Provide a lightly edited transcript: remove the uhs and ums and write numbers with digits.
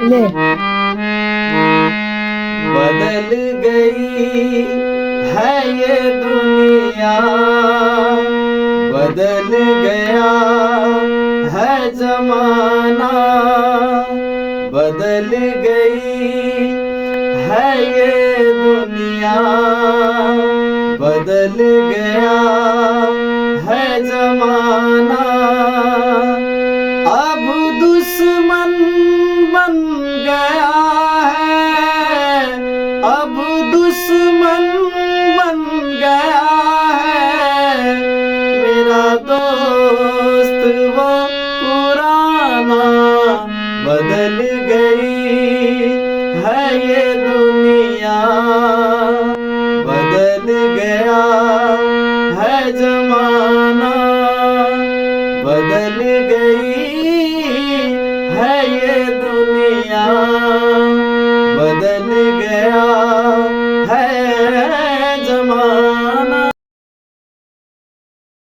ले। बदल गई है ये दुनिया, बदल गया है जमाना, बदल गई है ये दुनिया, बदल गया है जमाना। अब दुश्मन बन गया है, अब दुश्मन बन गया है मेरा दोस्त वो पुराना। बदल गई है ये दुनिया,